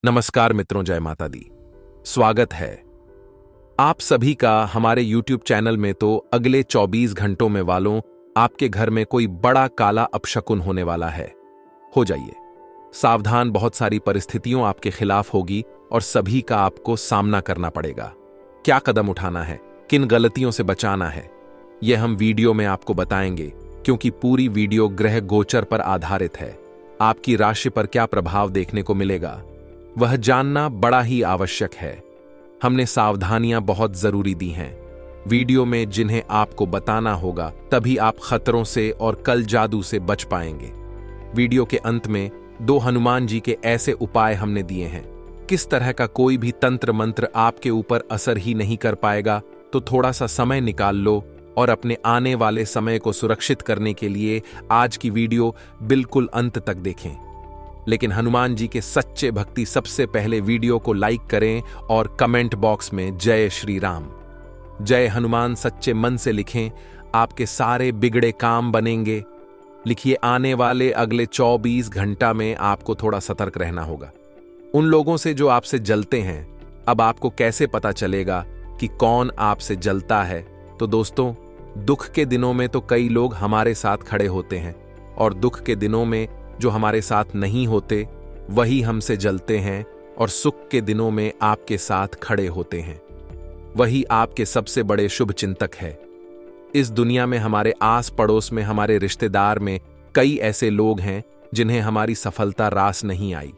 नमस्कार मित्रों, जय माता दी। स्वागत है आप सभी का हमारे YouTube चैनल में। तो अगले 24 घंटों में वालों, आपके घर में कोई बड़ा काला अपशकुन होने वाला है। हो जाइए सावधान, बहुत सारी परिस्थितियों आपके खिलाफ होगी और सभी का आपको सामना करना पड़ेगा। क्या कदम उठाना है, किन गलतियों से बचाना है, यह हम वीडियो में आपको बताएंगे, क्योंकि पूरी वीडियो ग्रह गोचर पर आधारित है। आपकी राशि पर क्या प्रभाव देखने को मिलेगा, वह जानना बड़ा ही आवश्यक है। हमने सावधानियां बहुत जरूरी दी हैं वीडियो में, जिन्हें आपको बताना होगा, तभी आप खतरों से और कल जादू से बच पाएंगे। वीडियो के अंत में 2 हनुमान जी के ऐसे उपाय हमने दिए हैं। किस तरह का कोई भी तंत्र मंत्र आपके ऊपर असर ही नहीं कर पाएगा। तो थोड़ा सा समय निकाल लो और अपने आने वाले समय को सुरक्षित करने के लिए आज की वीडियो बिल्कुल अंत तक देखें। लेकिन हनुमान जी के सच्चे भक्ति सबसे पहले वीडियो को लाइक करें और कमेंट बॉक्स में जय श्री राम, जय हनुमान सच्चे मन से लिखें। आपके सारे बिगड़े काम बनेंगे। लिखिए, आने वाले अगले 24 घंटा में आपको थोड़ा सतर्क रहना होगा उन लोगों से जो आपसे जलते हैं। अब आपको कैसे पता चलेगा कि कौन आपसे जलता है? तो दोस्तों, दुख के दिनों में तो कई लोग हमारे साथ खड़े होते हैं, और दुख के दिनों में जो हमारे साथ नहीं होते वही हमसे जलते हैं, और सुख के दिनों में आपके साथ खड़े होते हैं वही आपके सबसे बड़े शुभ चिंतक है। इस दुनिया में हमारे आस पड़ोस में, हमारे रिश्तेदार में कई ऐसे लोग हैं जिन्हें हमारी सफलता रास नहीं आई।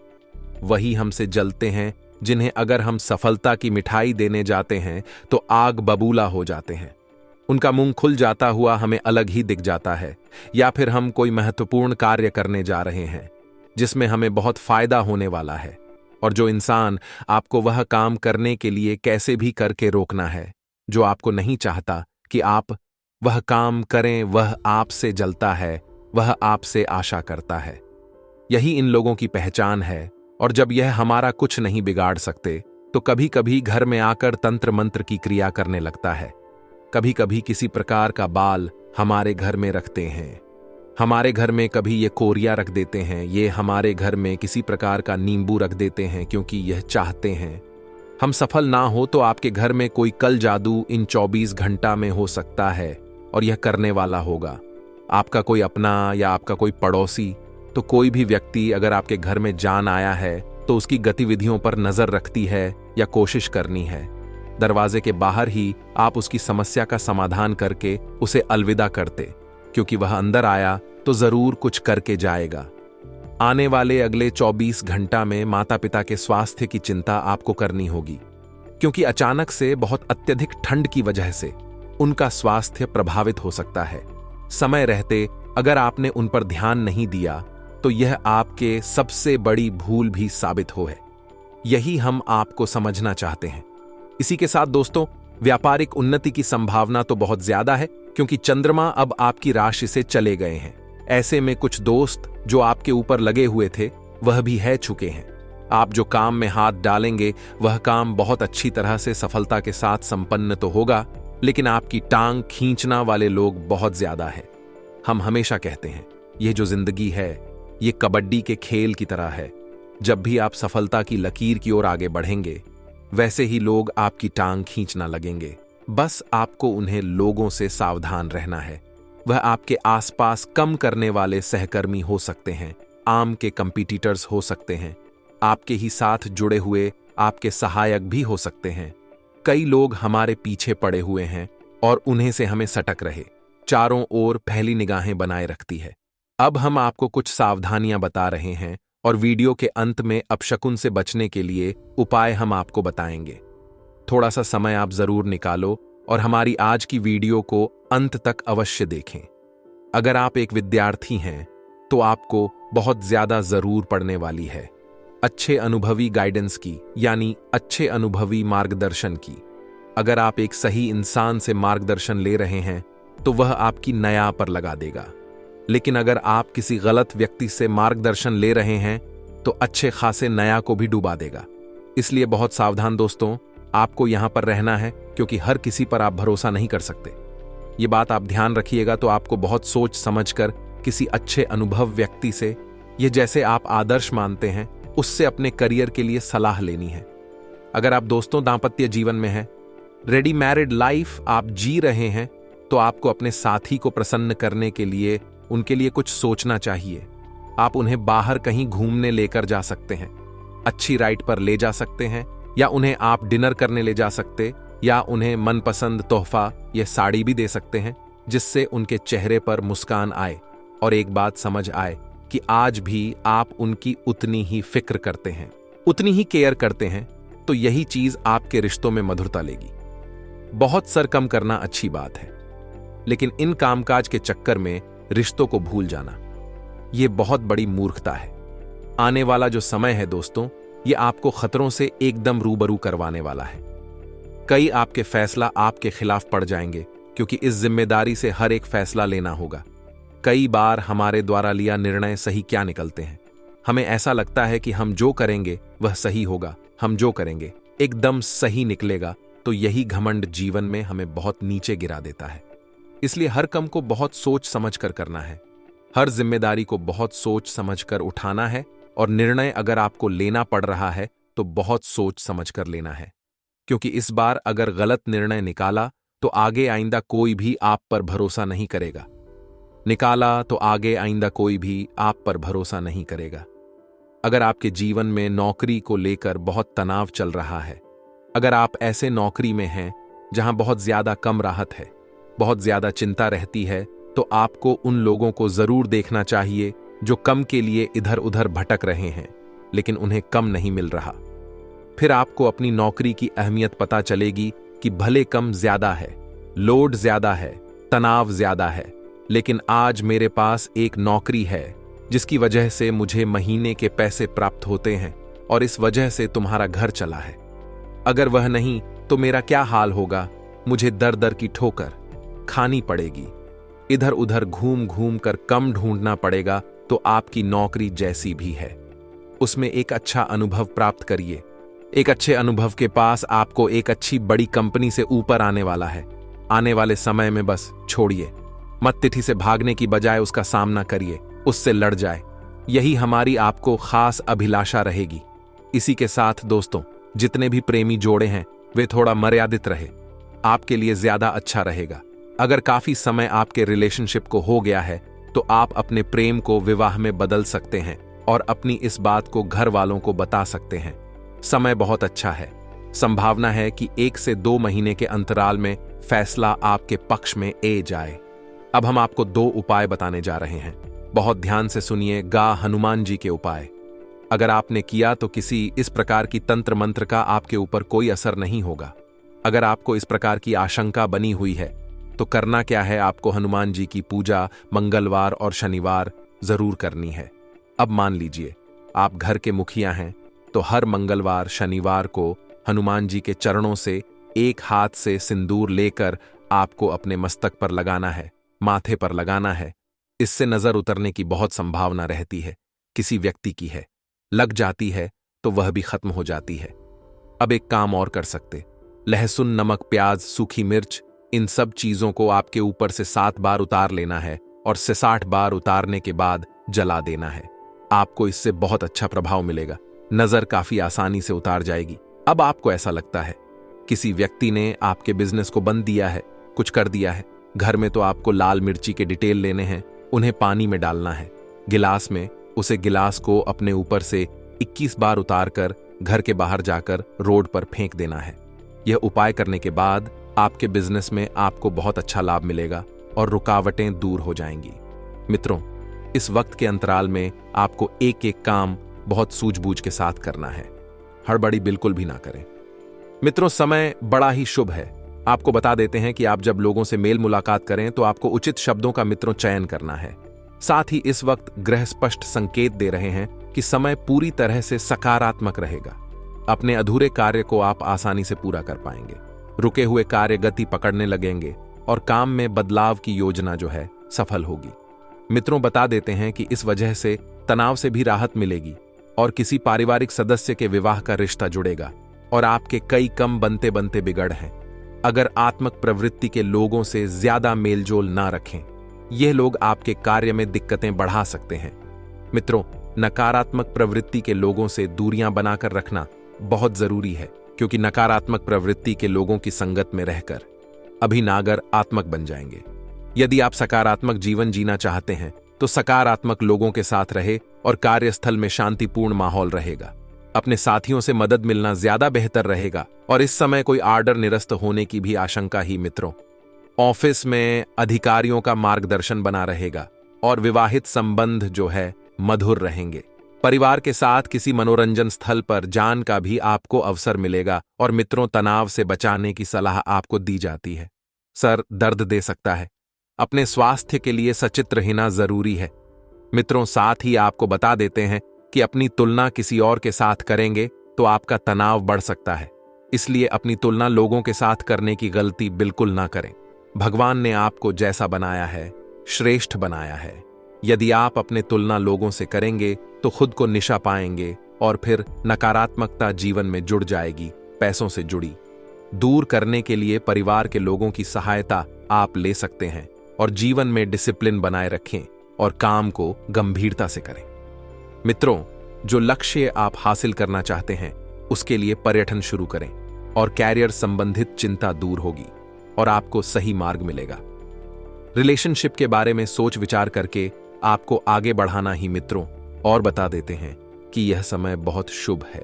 वही हमसे जलते हैं, जिन्हें अगर हम सफलता की मिठाई देने जाते हैं तो आग बबूला हो जाते हैं। उनका मुंह खुल जाता हुआ हमें अलग ही दिख जाता है। या फिर हम कोई महत्वपूर्ण कार्य करने जा रहे हैं जिसमें हमें बहुत फायदा होने वाला है, और जो इंसान आपको वह काम करने के लिए कैसे भी करके रोकना है जो आपको नहीं चाहता कि आप वह काम करें, वह आपसे जलता है, वह आपसे आशा करता है। यही इन लोगों की पहचान है। और जब यह हमारा कुछ नहीं बिगाड़ सकते तो कभी कभी घर में आकर तंत्र मंत्र की क्रिया करने लगता है। कभी कभी किसी प्रकार का बाल हमारे घर में रखते हैं। हमारे घर में कभी ये कोरिया रख देते हैं। ये हमारे घर में किसी प्रकार का नींबू रख देते हैं, क्योंकि यह चाहते हैं हम सफल ना हो। तो आपके घर में कोई कल जादू इन 24 घंटा में हो सकता है, और यह करने वाला होगा आपका कोई अपना या आपका कोई पड़ोसी। तो कोई भी व्यक्ति अगर आपके घर में जान आया है तो उसकी गतिविधियों पर नजर रखती है या कोशिश करनी है। दरवाजे के बाहर ही आप उसकी समस्या का समाधान करके उसे अलविदा करते, क्योंकि वह अंदर आया तो जरूर कुछ करके जाएगा। आने वाले अगले 24 घंटा में माता पिता के स्वास्थ्य की चिंता आपको करनी होगी, क्योंकि अचानक से बहुत अत्यधिक ठंड की वजह से उनका स्वास्थ्य प्रभावित हो सकता है। समय रहते अगर आपने उन पर ध्यान नहीं दिया तो यह आपके सबसे बड़ी भूल भी साबित हो है। यही हम आपको समझना चाहते हैं। इसी के साथ दोस्तों, व्यापारिक उन्नति की संभावना तो बहुत ज्यादा है, क्योंकि चंद्रमा अब आपकी राशि से चले गए हैं। ऐसे में कुछ दोस्त जो आपके ऊपर लगे हुए थे वह भी है चुके हैं। आप जो काम में हाथ डालेंगे वह काम बहुत अच्छी तरह से सफलता के साथ संपन्न तो होगा, लेकिन आपकी टांग खींचना वाले लोग बहुत ज्यादा है। हम हमेशा कहते हैं, यह जो जिंदगी है ये कबड्डी के खेल की तरह है। जब भी आप सफलता की लकीर की ओर आगे बढ़ेंगे, वैसे ही लोग आपकी टांग खींचना लगेंगे। बस आपको उन्हें लोगों से सावधान रहना है। वह आपके आसपास कम करने वाले सहकर्मी हो सकते हैं, आम के कंपीटिटर्स हो सकते हैं, आपके ही साथ जुड़े हुए आपके सहायक भी हो सकते हैं। कई लोग हमारे पीछे पड़े हुए हैं और उन्हें से हमें सटक रहे चारों ओर पहली निगाहें बनाए रखती है। अब हम आपको कुछ सावधानियां बता रहे हैं, और वीडियो के अंत में अपशकुन से बचने के लिए उपाय हम आपको बताएंगे। थोड़ा सा समय आप जरूर निकालो और हमारी आज की वीडियो को अंत तक अवश्य देखें। अगर आप एक विद्यार्थी हैं तो आपको बहुत ज्यादा जरूर पड़ने वाली है अच्छे अनुभवी गाइडेंस की, यानी अच्छे अनुभवी मार्गदर्शन की। अगर आप एक सही इंसान से मार्गदर्शन ले रहे हैं तो वह आपकी नया पर लगा देगा। लेकिन अगर आप किसी गलत व्यक्ति से मार्गदर्शन ले रहे हैं तो अच्छे खासे नया को भी डुबा देगा। इसलिए बहुत सावधान दोस्तों, आपको यहां पर रहना है, क्योंकि हर किसी पर आप भरोसा नहीं कर सकते। ये बात आप ध्यान रखिएगा। तो आपको बहुत सोच समझकर किसी अच्छे अनुभव व्यक्ति से, ये जैसे आप आदर्श मानते हैं, उससे अपने करियर के लिए सलाह लेनी है। अगर आप दोस्तों दांपत्य जीवन में हैं, रेडी मैरिड लाइफ आप जी रहे हैं, तो आपको अपने साथी को प्रसन्न करने के लिए उनके लिए कुछ सोचना चाहिए। आप उन्हें बाहर कहीं घूमने लेकर जा सकते हैं, अच्छी राइड पर ले जा सकते हैं, या उन्हें आप डिनर करने ले जा सकते, या उन्हें मनपसंद तोहफा या साड़ी भी दे सकते हैं, जिससे उनके चेहरे पर मुस्कान आए और एक बात समझ आए कि आज भी आप उनकी उतनी ही फिक्र करते हैं, उतनी ही केयर करते हैं। तो यही चीज आपके रिश्तों में मधुरता लेगी। बहुत सर कम करना अच्छी बात है, लेकिन इन कामकाज के चक्कर में रिश्तों को भूल जाना, यह बहुत बड़ी मूर्खता है। आने वाला जो समय है दोस्तों, यह आपको खतरों से एकदम रूबरू करवाने वाला है। कई आपके फैसला आपके खिलाफ पड़ जाएंगे, क्योंकि इस जिम्मेदारी से हर एक फैसला लेना होगा। कई बार हमारे द्वारा लिया निर्णय सही क्या निकलते हैं। हमें ऐसा लगता है कि हम जो करेंगे वह सही होगा, हम जो करेंगे एकदम सही निकलेगा, तो यही घमंड जीवन में हमें बहुत नीचे गिरा देता है। इसलिए हर काम को बहुत सोच समझ कर करना है, हर जिम्मेदारी को बहुत सोच समझ कर उठाना है, और निर्णय अगर आपको लेना पड़ रहा है तो बहुत सोच समझ कर लेना है। क्योंकि इस बार अगर गलत निर्णय निकाला तो आगे आइंदा कोई भी आप पर भरोसा नहीं करेगा। अगर आपके जीवन में नौकरी को लेकर बहुत तनाव चल रहा है, अगर आप ऐसे नौकरी में हैं जहां बहुत ज्यादा कम राहत है, बहुत ज्यादा चिंता रहती है, तो आपको उन लोगों को जरूर देखना चाहिए जो कम के लिए इधर उधर भटक रहे हैं, लेकिन उन्हें कम नहीं मिल रहा। फिर आपको अपनी नौकरी की अहमियत पता चलेगी कि भले कम ज्यादा है, लोड ज्यादा है, तनाव ज्यादा है, लेकिन आज मेरे पास एक नौकरी है जिसकी वजह से मुझे महीने के पैसे प्राप्त होते हैं, और इस वजह से तुम्हारा घर चला है। अगर वह नहीं तो मेरा क्या हाल होगा, मुझे दर दर की ठोकर खानी पड़ेगी, इधर उधर घूम घूम कर कम ढूंढना पड़ेगा। तो आपकी नौकरी जैसी भी है, उसमें एक अच्छा अनुभव प्राप्त करिए। एक अच्छे अनुभव के पास आपको एक अच्छी बड़ी कंपनी से ऊपर आने वाला है। आने वाले समय में बस छोड़िए मत, तिथि से भागने की बजाय उसका सामना करिए, उससे लड़ जाए। यही हमारी आपको खास अभिलाषा रहेगी। इसी के साथ दोस्तों, जितने भी प्रेमी जोड़े हैं वे थोड़ा मर्यादित रहे, आपके लिए ज्यादा अच्छा रहेगा। अगर काफी समय आपके रिलेशनशिप को हो गया है तो आप अपने प्रेम को विवाह में बदल सकते हैं और अपनी इस बात को घर वालों को बता सकते हैं। समय बहुत अच्छा है, संभावना है कि 1 से 2 महीने के अंतराल में फैसला आपके पक्ष में ए जाए। अब हम आपको 2 उपाय बताने जा रहे हैं, बहुत ध्यान से सुनिए। हनुमान जी के उपाय अगर आपने किया तो किसी इस प्रकार की तंत्र मंत्र का आपके ऊपर कोई असर नहीं होगा। अगर आपको इस प्रकार की आशंका बनी हुई है तो करना क्या है, आपको हनुमान जी की पूजा मंगलवार और शनिवार जरूर करनी है। अब मान लीजिए आप घर के मुखिया हैं, तो हर मंगलवार शनिवार को हनुमान जी के चरणों से एक हाथ से सिंदूर लेकर आपको अपने मस्तक पर लगाना है, माथे पर लगाना है। इससे नजर उतरने की बहुत संभावना रहती है, किसी व्यक्ति की है, लग जाती है तो वह भी खत्म हो जाती है। अब एक काम और कर सकते, लहसुन, नमक, प्याज, सूखी मिर्च, इन सब चीजों को आपके ऊपर से 7 बार उतार लेना है और 60 बार उतारने के बाद जला देना है। आपको इससे बहुत अच्छा प्रभाव मिलेगा, नजर काफी आसानी से उतार जाएगी। अब आपको ऐसा लगता है किसी व्यक्ति ने आपके बिजनेस को बंद दिया है, कुछ कर दिया है, घर में तो आपको लाल मिर्ची के डिटेल लेने हैं, उन्हें पानी में डालना है, गिलास में, उसे गिलास को अपने ऊपर से 21 बार उतार कर घर के बाहर जाकर रोड पर फेंक देना है। यह उपाय करने के बाद आपके बिजनेस में आपको बहुत अच्छा लाभ मिलेगा और रुकावटें दूर हो जाएंगी। मित्रों, इस वक्त के अंतराल में आपको एक एक काम बहुत सूझबूझ के साथ करना है, हड़बड़ी बिल्कुल भी ना करें। मित्रों, समय बड़ा ही शुभ है। आपको बता देते हैं कि आप जब लोगों से मेल मुलाकात करें तो आपको उचित शब्दों का मित्रों चयन करना है। साथ ही इस वक्त ग्रह स्पष्ट संकेत दे रहे हैं कि समय पूरी तरह से सकारात्मक रहेगा। अपने अधूरे कार्य को आप आसानी से पूरा कर पाएंगे, रुके हुए कार्य गति पकड़ने लगेंगे और काम में बदलाव की योजना जो है सफल होगी। मित्रों, बता देते हैं कि इस वजह से तनाव से भी राहत मिलेगी और किसी पारिवारिक सदस्य के विवाह का रिश्ता जुड़ेगा और आपके कई कम बनते बनते बिगड़ हैं। अगर आत्मक प्रवृत्ति के लोगों से ज्यादा मेलजोल ना रखें, यह लोग आपके कार्य में दिक्कतें बढ़ा सकते हैं। मित्रों, नकारात्मक प्रवृत्ति के लोगों से दूरियां बनाकर रखना बहुत जरूरी है, क्योंकि नकारात्मक प्रवृत्ति के लोगों की संगत में रहकर अभी नकारात्मक बन जाएंगे। यदि आप सकारात्मक जीवन जीना चाहते हैं तो सकारात्मक लोगों के साथ रहे और कार्यस्थल में शांतिपूर्ण माहौल रहेगा। अपने साथियों से मदद मिलना ज्यादा बेहतर रहेगा और इस समय कोई आर्डर निरस्त होने की भी आशंका ही मित्रों। ऑफिस में अधिकारियों का मार्गदर्शन बना रहेगा और विवाहित संबंध जो है मधुर रहेंगे। परिवार के साथ किसी मनोरंजन स्थल पर जान का भी आपको अवसर मिलेगा और मित्रों, तनाव से बचाने की सलाह आपको दी जाती है। सर दर्द दे सकता है, अपने स्वास्थ्य के लिए सचेत रहना जरूरी है। मित्रों, साथ ही आपको बता देते हैं कि अपनी तुलना किसी और के साथ करेंगे तो आपका तनाव बढ़ सकता है, इसलिए अपनी तुलना लोगों के साथ करने की गलती बिल्कुल ना करें। भगवान ने आपको जैसा बनाया है श्रेष्ठ बनाया है। यदि आप अपने तुलना लोगों से करेंगे तो खुद को निशा पाएंगे और फिर नकारात्मकता जीवन में जुड़ जाएगी। पैसों से जुड़ी दूर करने के लिए परिवार के लोगों की सहायता आप ले सकते हैं और जीवन में डिसिप्लिन बनाए रखें और काम को गंभीरता से करें। मित्रों, जो लक्ष्य आप हासिल करना चाहते हैं उसके लिए पर्यटन शुरू करें और कैरियर संबंधित चिंता दूर होगी और आपको सही मार्ग मिलेगा। रिलेशनशिप के बारे में सोच विचार करके आपको आगे बढ़ाना ही मित्रों और बता देते हैं कि यह समय बहुत शुभ है।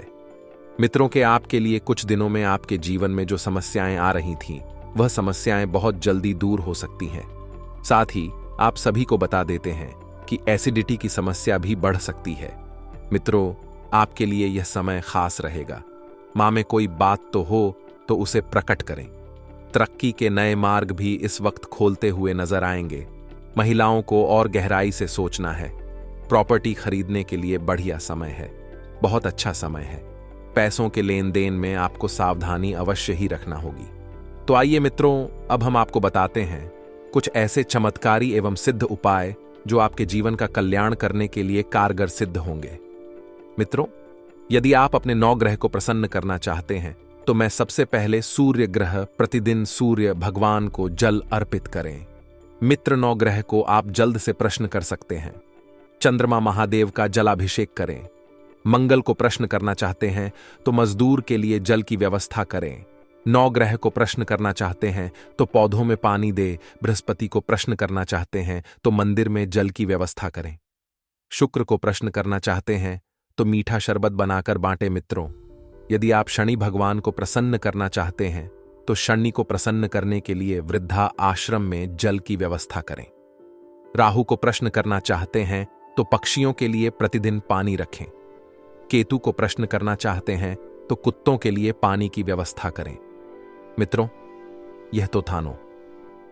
मित्रों के आपके लिए कुछ दिनों में आपके जीवन में जो समस्याएं आ रही थीं वह समस्याएं बहुत जल्दी दूर हो सकती हैं। साथ ही आप सभी को बता देते हैं कि एसिडिटी की समस्या भी बढ़ सकती है। मित्रों, आपके लिए यह समय खास रहेगा। मां में कोई बात तो हो तो उसे प्रकट करें। तरक्की के नए मार्ग भी इस वक्त खोलते हुए नजर आएंगे। महिलाओं को और गहराई से सोचना है। प्रॉपर्टी खरीदने के लिए बढ़िया समय है, बहुत अच्छा समय है। पैसों के लेन देन में आपको सावधानी अवश्य ही रखना होगी। तो आइए मित्रों, अब हम आपको बताते हैं कुछ ऐसे चमत्कारी एवं सिद्ध उपाय जो आपके जीवन का कल्याण करने के लिए कारगर सिद्ध होंगे। मित्रों, यदि आप अपने 9 ग्रह को प्रसन्न करना चाहते हैं तो मैं सबसे पहले सूर्य ग्रह, प्रतिदिन सूर्य भगवान को जल अर्पित करें। मित्र 9 ग्रह को आप जल्द से प्रश्न कर सकते हैं। चंद्रमा महादेव का जलाभिषेक करें। मंगल को प्रश्न करना चाहते हैं तो मजदूर के लिए जल की व्यवस्था करें। 9 ग्रह को प्रश्न करना चाहते हैं तो पौधों में पानी दे। बृहस्पति को प्रश्न करना चाहते हैं तो मंदिर में जल की व्यवस्था करें। शुक्र को प्रश्न करना चाहते हैं तो मीठा शरबत बनाकर बांटे। मित्रों, यदि आप शनि भगवान को प्रसन्न करना चाहते हैं तो शनि को प्रसन्न करने के लिए वृद्धा आश्रम में जल की व्यवस्था करें। राहु को प्रश्न करना चाहते हैं तो पक्षियों के लिए प्रतिदिन पानी रखें। केतु को प्रश्न करना चाहते हैं तो कुत्तों के लिए पानी की व्यवस्था करें। मित्रों, यह तो था 9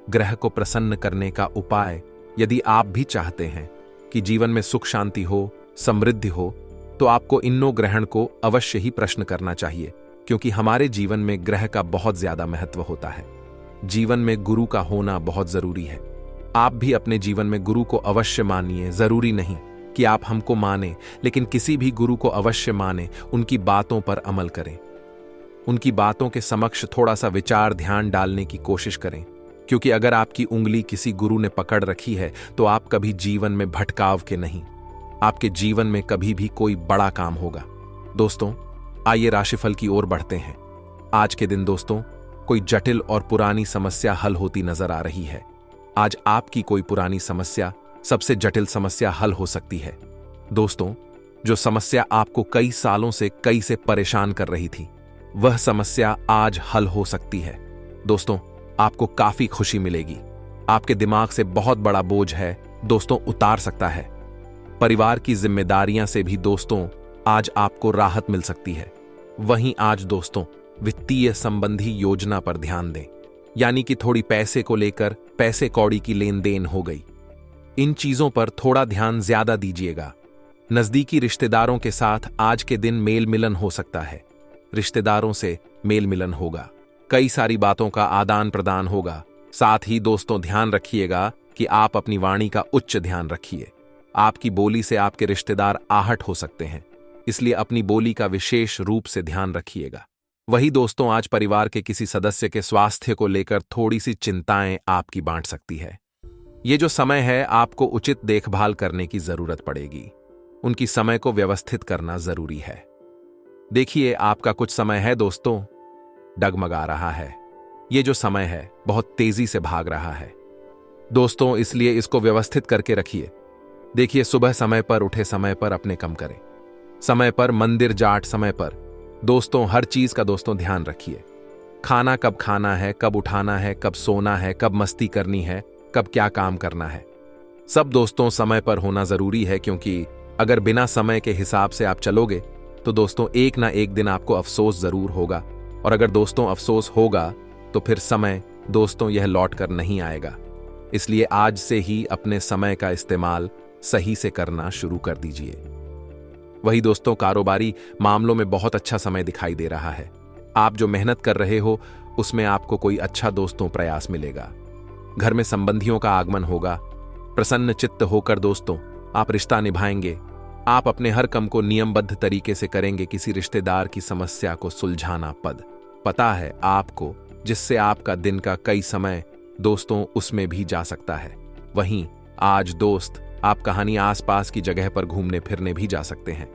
ग्रह को प्रसन्न करने का उपाय। यदि आप भी चाहते हैं कि जीवन में सुख शांति हो, समृद्धि हो, तो आपको इन 9 ग्रहण को अवश्य ही प्रश्न करना चाहिए, क्योंकि हमारे जीवन में ग्रह का बहुत ज्यादा महत्व होता है। जीवन में गुरु का होना बहुत जरूरी है। आप भी अपने जीवन में गुरु को अवश्य मानिए। जरूरी नहीं कि आप हमको माने, लेकिन किसी भी गुरु को अवश्य माने, उनकी बातों पर अमल करें। उनकी बातों के समक्ष थोड़ा सा विचार ध्यान डालने की कोशिश करें, क्योंकि अगर आपकी उंगली किसी गुरु ने पकड़ रखी है तो आप कभी जीवन में भटकाव के नहीं, आपके जीवन में कभी भी कोई बड़ा काम होगा। दोस्तों, आइए राशिफल की ओर बढ़ते हैं। आज के दिन दोस्तों, कोई जटिल और पुरानी समस्या हल होती नजर आ रही है। आज आपकी कोई पुरानी समस्या सबसे जटिल समस्या हल हो सकती है। दोस्तों, जो समस्या आपको कई सालों से परेशान कर रही थी, वह समस्या आज हल हो सकती है। दोस्तों, आपको काफी खुशी मिलेगी। आपके दिमाग से बहुत बड़ा बोझ है दोस्तों उतार सकता है। परिवार की जिम्मेदारियां से भी दोस्तों आज आपको राहत मिल सकती है। वहीं आज दोस्तों वित्तीय संबंधी योजना पर ध्यान दें, यानी कि थोड़ी पैसे को लेकर पैसे कौड़ी की लेन देन हो गई। इन चीजों पर थोड़ा ध्यान ज्यादा दीजिएगा। नजदीकी रिश्तेदारों के साथ आज के दिन मेल मिलन हो सकता है। रिश्तेदारों से मेल मिलन होगा, कई सारी बातों का आदान प्रदान होगा। साथ ही दोस्तों ध्यान रखिएगा कि आप अपनी वाणी का उच्च ध्यान रखिए। आपकी बोली से आपके रिश्तेदार आहट हो सकते हैं, इसलिए अपनी बोली का विशेष रूप से ध्यान रखिएगा। वही दोस्तों आज परिवार के किसी सदस्य के स्वास्थ्य को लेकर थोड़ी सी चिंताएं आपकी बांट सकती है। ये जो समय है आपको उचित देखभाल करने की जरूरत पड़ेगी। उनकी समय को व्यवस्थित करना जरूरी है। देखिए, आपका कुछ समय है दोस्तों, डगमगा रहा है। ये जो समय है बहुत तेजी से भाग रहा है दोस्तों, इसलिए इसको व्यवस्थित करके रखिए। देखिए, सुबह समय पर उठे, समय पर अपने काम करें, समय पर मंदिर जाट, समय पर दोस्तों हर चीज का दोस्तों ध्यान रखिए। खाना कब खाना है, कब उठाना है, कब सोना है, कब मस्ती करनी है, कब क्या काम करना है, सब दोस्तों समय पर होना जरूरी है। क्योंकि अगर बिना समय के हिसाब से आप चलोगे तो दोस्तों एक ना एक दिन आपको अफसोस जरूर होगा। और अगर दोस्तों अफसोस होगा तो फिर समय दोस्तों यह लौट कर नहीं आएगा। इसलिए आज से ही अपने समय का इस्तेमाल सही से करना शुरू कर दीजिए। वही दोस्तों, कारोबारी मामलों में बहुत अच्छा समय दिखाई दे रहा है। आप जो मेहनत कर रहे हो उसमें आपको कोई अच्छा दोस्तों प्रयास मिलेगा। घर में संबंधियों का आगमन होगा। प्रसन्न चित्त होकर दोस्तों आप रिश्ता निभाएंगे। आप अपने हर काम को नियमबद्ध तरीके से करेंगे। किसी रिश्तेदार की समस्या को सुलझाना पता है आपको, जिससे आपका दिन का कई समय दोस्तों उसमें भी जा सकता है। वहीं आज दोस्त आप कहानी आसपास की जगह पर घूमने फिरने भी जा सकते हैं।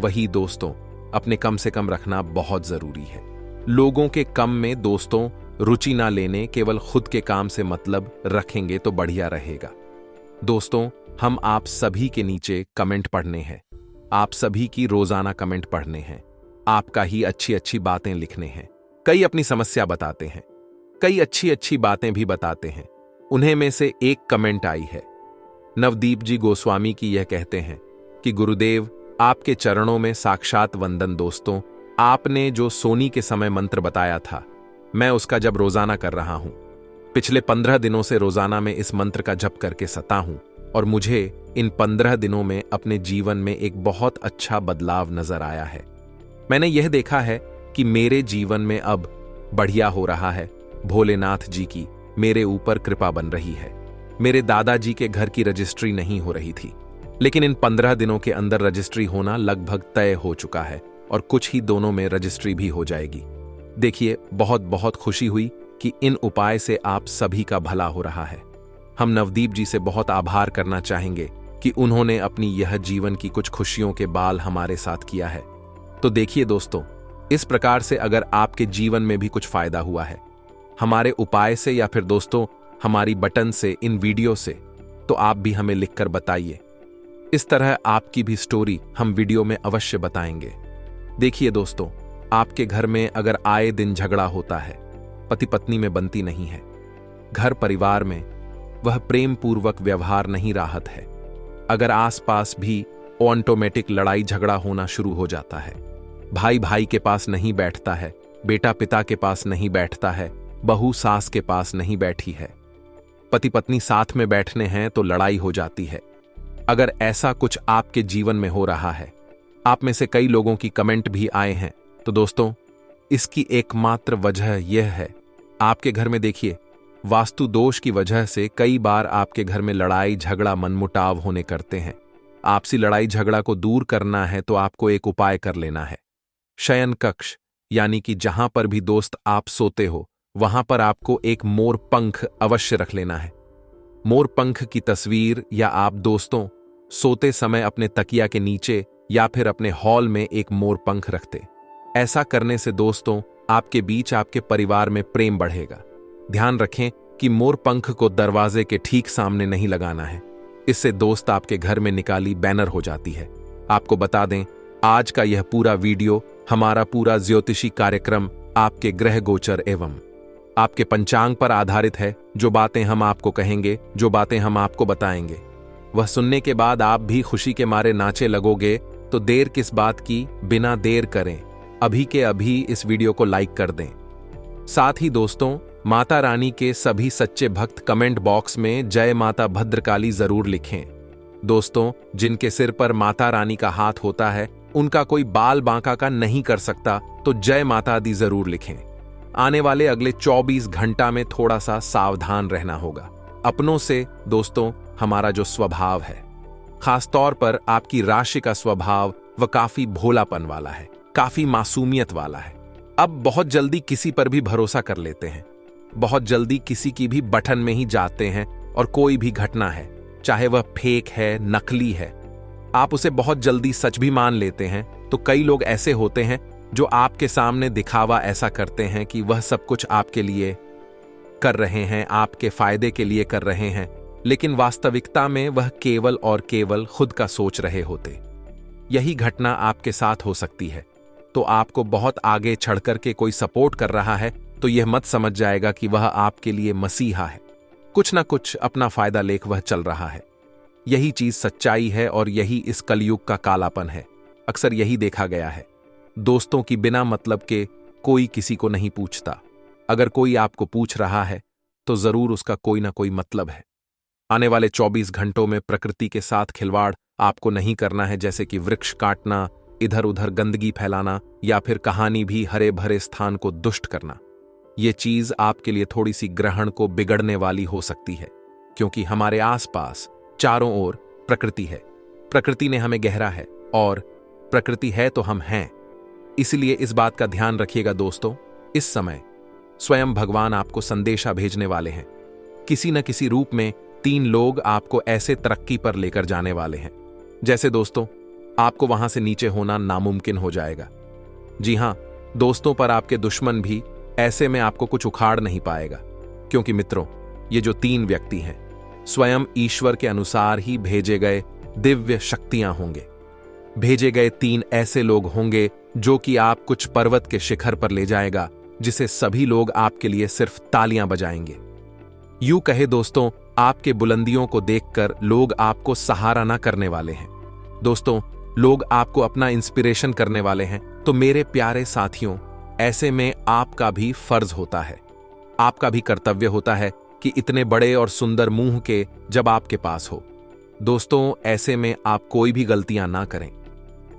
वही दोस्तों अपने कम से कम रखना बहुत जरूरी है। लोगों के कम में दोस्तों रुचि ना लेने, केवल खुद के काम से मतलब रखेंगे तो बढ़िया रहेगा। दोस्तों, हम आप सभी के नीचे कमेंट पढ़ने हैं। आप सभी की रोजाना कमेंट पढ़ने हैं। आपका ही अच्छी अच्छी बातें लिखने हैं। कई अपनी समस्या बताते हैं, कई अच्छी अच्छी बातें भी बताते हैं। उन्हें में से एक कमेंट आई है नवदीप जी गोस्वामी की। यह कहते हैं कि गुरुदेव, आपके चरणों में साक्षात वंदन। दोस्तों, आपने जो सोनी के समय मंत्र बताया था, मैं उसका जब रोजाना कर रहा हूं। पिछले 15 दिनों से रोजाना में इस मंत्र का जप करके सता हूं और मुझे इन 15 दिनों में अपने जीवन में एक बहुत अच्छा बदलाव नजर आया है। मैंने यह देखा है कि मेरे जीवन में अब बढ़िया हो रहा है। भोलेनाथ जी की मेरे ऊपर कृपा बन रही है। मेरे दादाजी के घर की रजिस्ट्री नहीं हो रही थी, लेकिन इन 15 दिनों के अंदर रजिस्ट्री होना लगभग तय हो चुका है और कुछ ही दोनों में रजिस्ट्री भी हो जाएगी। देखिए, बहुत बहुत खुशी हुई कि इन उपाय से आप सभी का भला हो रहा है। हम नवदीप जी से बहुत आभार करना चाहेंगे कि उन्होंने अपनी यह जीवन की कुछ खुशियों के बाल हमारे साथ किया है। तो देखिए दोस्तों, इस प्रकार से अगर आपके जीवन में भी कुछ फायदा हुआ है हमारे उपाय से या फिर दोस्तों हमारी बटन से, इन वीडियो से, तो आप भी हमें लिखकर बताइए। इस तरह आपकी भी स्टोरी हम वीडियो में अवश्य बताएंगे। देखिए दोस्तों, आपके घर में अगर आए दिन झगड़ा होता है, पति पत्नी में बनती नहीं है, घर परिवार में वह प्रेम पूर्वक व्यवहार नहीं राहत है, अगर आसपास भी ऑटोमेटिक लड़ाई झगड़ा होना शुरू हो जाता है, भाई भाई के पास नहीं बैठता है, बेटा पिता के पास नहीं बैठता है, बहू सास के पास नहीं बैठी है, पति पत्नी साथ में बैठने हैं तो लड़ाई हो जाती है। अगर ऐसा कुछ आपके जीवन में हो रहा है, आप में से कई लोगों की कमेंट भी आए हैं, तो दोस्तों इसकी एकमात्र वजह यह है, आपके घर में देखिए वास्तु दोष की वजह से कई बार आपके घर में लड़ाई झगड़ा मनमुटाव होने करते हैं। आपसी लड़ाई झगड़ा को दूर करना है तो आपको एक उपाय कर लेना है। शयन कक्ष यानी कि जहां पर भी दोस्त आप सोते हो वहां पर आपको एक मोर पंख अवश्य रख लेना है। मोर पंख की तस्वीर या आप दोस्तों सोते समय अपने तकिया के नीचे या फिर अपने हॉल में एक मोर पंख रखते। ऐसा करने से दोस्तों आपके बीच, आपके परिवार में प्रेम बढ़ेगा। ध्यान रखें कि मोर पंख को दरवाजे के ठीक सामने नहीं लगाना है, इससे दोस्त आपके घर में निकाली बैनर हो जाती है। आपको बता दें, आज का यह पूरा वीडियो, हमारा पूरा ज्योतिषी कार्यक्रम आपके ग्रह गोचर एवं आपके पंचांग पर आधारित है। जो बातें हम आपको कहेंगे, जो बातें हम आपको बताएंगे, वह सुनने के बाद आप भी खुशी के मारे नाचे लगोगे। तो देर किस बात की, बिना देर करें अभी के अभी इस वीडियो को लाइक कर दें। साथ ही दोस्तों, माता रानी के सभी सच्चे भक्त कमेंट बॉक्स में जय माता भद्रकाली जरूर लिखें। दोस्तों, जिनके सिर पर माता रानी का हाथ होता है उनका कोई बाल बांका का नहीं कर सकता, तो जय माता दी जरूर लिखें। आने वाले अगले 24 घंटा में थोड़ा सा सावधान रहना होगा अपनों से। दोस्तों, हमारा जो स्वभाव है, खासतौर पर आपकी राशि का स्वभाव, वह काफी भोलापन वाला है, काफी मासूमियत वाला है। अब बहुत जल्दी किसी पर भी भरोसा कर लेते हैं, बहुत जल्दी किसी की भी बटन में ही जाते हैं और कोई भी घटना है, चाहे वह फेक है, नकली है, आप उसे बहुत जल्दी सच भी मान लेते हैं। तो कई लोग ऐसे होते हैं जो आपके सामने दिखावा ऐसा करते हैं कि वह सब कुछ आपके लिए कर रहे हैं, आपके फायदे के लिए कर रहे हैं, लेकिन वास्तविकता में वह केवल और केवल खुद का सोच रहे होते। यही घटना आपके साथ हो सकती है। तो आपको बहुत आगे चढ़कर के कोई सपोर्ट कर रहा है तो यह मत समझ जाएगा कि वह आपके लिए मसीहा है। कुछ ना कुछ अपना फायदा लेकर वह चल रहा है। यही चीज सच्चाई है और यही इस कलयुग का कालापन है। अक्सर यही देखा गया है। दोस्तों की बिना मतलब के कोई किसी को नहीं पूछता। अगर कोई आपको पूछ रहा है तो जरूर उसका कोई ना कोई मतलब है। आने वाले 24 घंटों में प्रकृति के साथ खिलवाड़ आपको नहीं करना है, जैसे कि वृक्ष काटना, इधर उधर गंदगी फैलाना या फिर कहानी भी हरे भरे स्थान को दुष्ट करना। ये चीज आपके लिए थोड़ी सी ग्रहण को बिगड़ने वाली हो सकती है, क्योंकि हमारे आसपास चारों ओर प्रकृति है। प्रकृति ने हमें गहरा है और प्रकृति है तो हम हैं। इसलिए इस बात का ध्यान रखिएगा दोस्तों, इस समय स्वयं भगवान आपको संदेशा भेजने वाले हैं। किसी न किसी रूप में 3 लोग आपको ऐसे तरक्की पर लेकर जाने वाले हैं, जैसे दोस्तों आपको वहां से नीचे होना नामुमकिन हो जाएगा। जी हां दोस्तों, पर आपके दुश्मन भी ऐसे में आपको कुछ उखाड़ नहीं पाएगा, क्योंकि मित्रों ये जो 3 व्यक्ति हैं स्वयं ईश्वर के अनुसार ही भेजे गए दिव्य शक्तियां होंगे। भेजे गए 3 ऐसे लोग होंगे जो कि आप कुछ पर्वत के शिखर पर ले जाएगा, जिसे सभी लोग आपके लिए सिर्फ तालियां बजाएंगे। यूं कहे दोस्तों, आपके बुलंदियों को देखकर लोग आपको सहारा ना करने वाले हैं। दोस्तों लोग आपको अपना इंस्पिरेशन करने वाले हैं। तो मेरे प्यारे साथियों, ऐसे में आपका भी फर्ज होता है, आपका भी कर्तव्य होता है कि इतने बड़े और सुंदर मुंह के जब आपके पास हो, दोस्तों ऐसे में आप कोई भी गलतियां ना करें।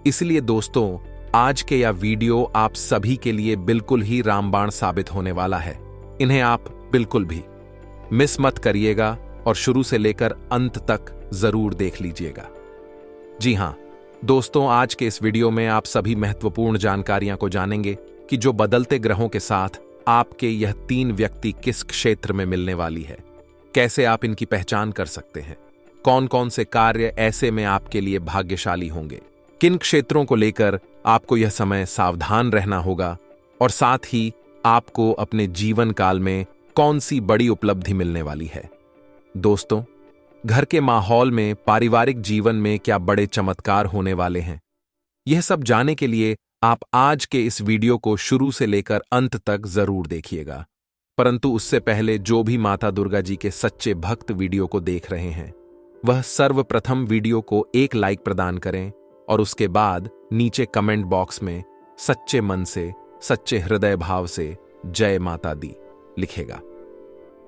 इसलिए दोस्तों आज के यह वीडियो आप सभी के लिए बिल्कुल ही रामबाण साबित होने वाला है। इन्हें आप बिल्कुल भी मिस मत करिएगा और शुरू से लेकर अंत तक जरूर देख लीजिएगा। जी हां दोस्तों, आज के इस वीडियो में आप सभी महत्वपूर्ण जानकारियां को जानेंगे कि जो बदलते ग्रहों के साथ आपके यह 3 व्यक्ति किस क्षेत्र में मिलने वाली है, कैसे आप इनकी पहचान कर सकते हैं, कौन कौन से कार्य ऐसे में आपके लिए भाग्यशाली होंगे, किन क्षेत्रों को लेकर आपको यह समय सावधान रहना होगा, और साथ ही आपको अपने जीवन काल में कौन सी बड़ी उपलब्धि मिलने वाली है। दोस्तों घर के माहौल में, पारिवारिक जीवन में क्या बड़े चमत्कार होने वाले हैं, यह सब जानने के लिए आप आज के इस वीडियो को शुरू से लेकर अंत तक जरूर देखिएगा। परंतु उससे पहले जो भी माता दुर्गा जी के सच्चे भक्त वीडियो को देख रहे हैं, वह सर्वप्रथम वीडियो को एक लाइक प्रदान करें और उसके बाद नीचे कमेंट बॉक्स में सच्चे मन से, सच्चे हृदय भाव से जय माता दी लिखेगा।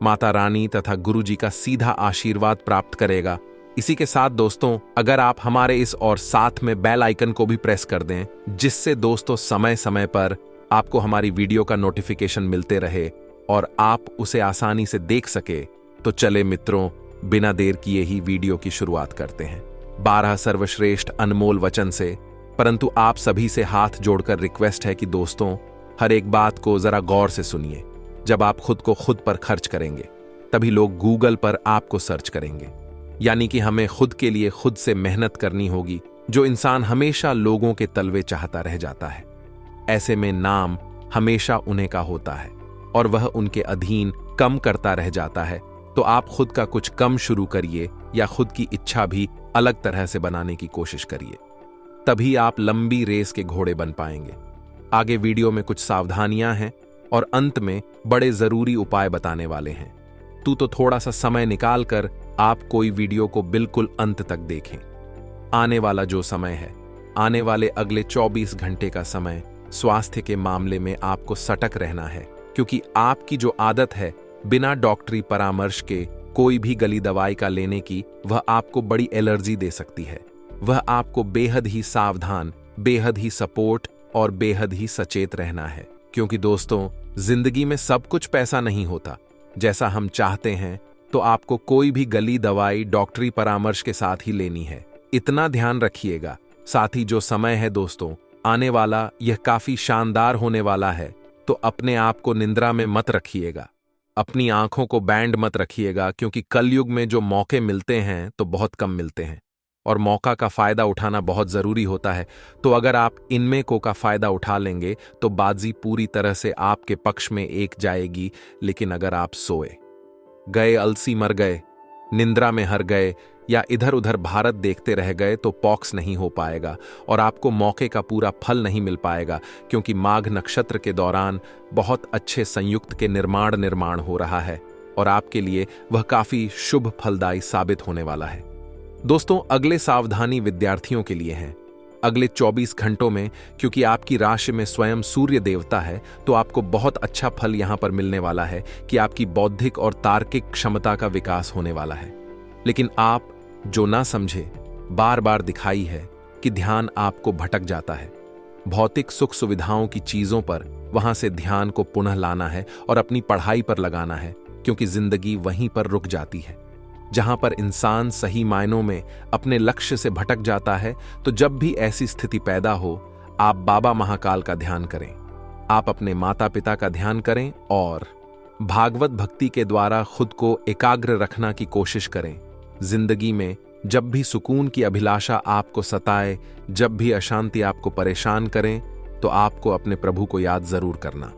माता रानी तथा गुरु जी का सीधा आशीर्वाद प्राप्त करेगा। इसी के साथ दोस्तों अगर आप हमारे इस और साथ में बेल आइकन को भी प्रेस कर दें, जिससे दोस्तों समय समय पर आपको हमारी वीडियो का नोटिफिकेशन मिलते रहे और आप उसे आसानी से देख सके, तो चले मित्रों बिना देर किए ही वीडियो की शुरुआत करते हैं 12 सर्वश्रेष्ठ अनमोल वचन से। परंतु आप सभी से हाथ जोड़कर रिक्वेस्ट है कि दोस्तों हर एक बात को जरा गौर से सुनिए। जब आप खुद को खुद पर खर्च करेंगे तभी लोग गूगल पर आपको सर्च करेंगे, यानी कि हमें खुद के लिए खुद से मेहनत करनी होगी। जो इंसान हमेशा लोगों के तलवे चाहता रह जाता है, ऐसे में नाम हमेशा उन्हीं का होता है और वह उनके अधीन कम करता रह जाता है। तो आप खुद का कुछ कम शुरू करिए या खुद की इच्छा भी अलग तरह से बनाने की कोशिश करिए, तभी आप लंबी रेस के घोड़े बन पाएंगे। आगे वीडियो में कुछ सावधानियां हैं और अंत में बड़े जरूरी उपाय बताने वाले हैं। तो थोड़ा सा समय निकाल कर आप कोई वीडियो को बिल्कुल अंत तक देखें। आने वाला जो समय है, आने वाले अगले 24 घंटे का समय स्वास्थ्य के मामले में आपको सतर्क रहना है, क्योंकि आपकी जो आदत है बिना डॉक्टरी परामर्श के कोई भी गली दवाई का लेने की, वह आपको बड़ी एलर्जी दे सकती है। वह आपको बेहद ही सावधान, बेहद ही सपोर्ट और बेहद ही सचेत रहना है, क्योंकि दोस्तों जिंदगी में सब कुछ पैसा नहीं होता जैसा हम चाहते हैं। तो आपको कोई भी गली दवाई डॉक्टरी परामर्श के साथ ही लेनी है, इतना ध्यान रखिएगा। साथ ही जो समय है दोस्तों आने वाला, यह काफी शानदार होने वाला है। तो अपने आप को निंद्रा में मत रखिएगा, अपनी आंखों को बैंड मत रखिएगा, क्योंकि कलयुग में जो मौके मिलते हैं तो बहुत कम मिलते हैं। और मौका का फायदा उठाना बहुत जरूरी होता है। तो अगर आप इनमें को का फायदा उठा लेंगे तो बाजी पूरी तरह से आपके पक्ष में एक जाएगी। लेकिन अगर आप सोए गए, अलसी मर गए, निंद्रा में हर गए या इधर उधर भारत देखते रह गए तो पॉक्स नहीं हो पाएगा और आपको मौके का पूरा फल नहीं मिल पाएगा, क्योंकि माघ नक्षत्र के दौरान बहुत अच्छे संयुक्त के निर्माण हो रहा है और आपके लिए वह काफी शुभ फलदायी साबित होने वाला है। दोस्तों, अगले सावधानी विद्यार्थियों के लिए है। अगले 24 घंटों में, क्योंकि आपकी राशि में स्वयं सूर्य देवता है, तो आपको बहुत अच्छा फल यहां पर मिलने वाला है कि आपकी बौद्धिक और तार्किक क्षमता का विकास होने वाला है। लेकिन आप जो ना समझे, बार बार दिखाई है कि ध्यान आपको भटक जाता है। भौतिक सुख सुविधाओं की चीजों पर वहां से ध्यान को पुनः लाना है और अपनी पढ़ाई पर लगाना है, क्योंकि जिंदगी वहीं पर रुक जाती है जहां पर इंसान सही मायनों में अपने लक्ष्य से भटक जाता है। तो जब भी ऐसी स्थिति पैदा हो, आप बाबा महाकाल का ध्यान करें, आप अपने माता पिता का ध्यान करें और भागवत भक्ति के द्वारा खुद को एकाग्र रखना की कोशिश करें। जिंदगी में जब भी सुकून की अभिलाषा आपको सताए, जब भी अशांति आपको परेशान करें, तो आपको अपने प्रभु को याद जरूर करना।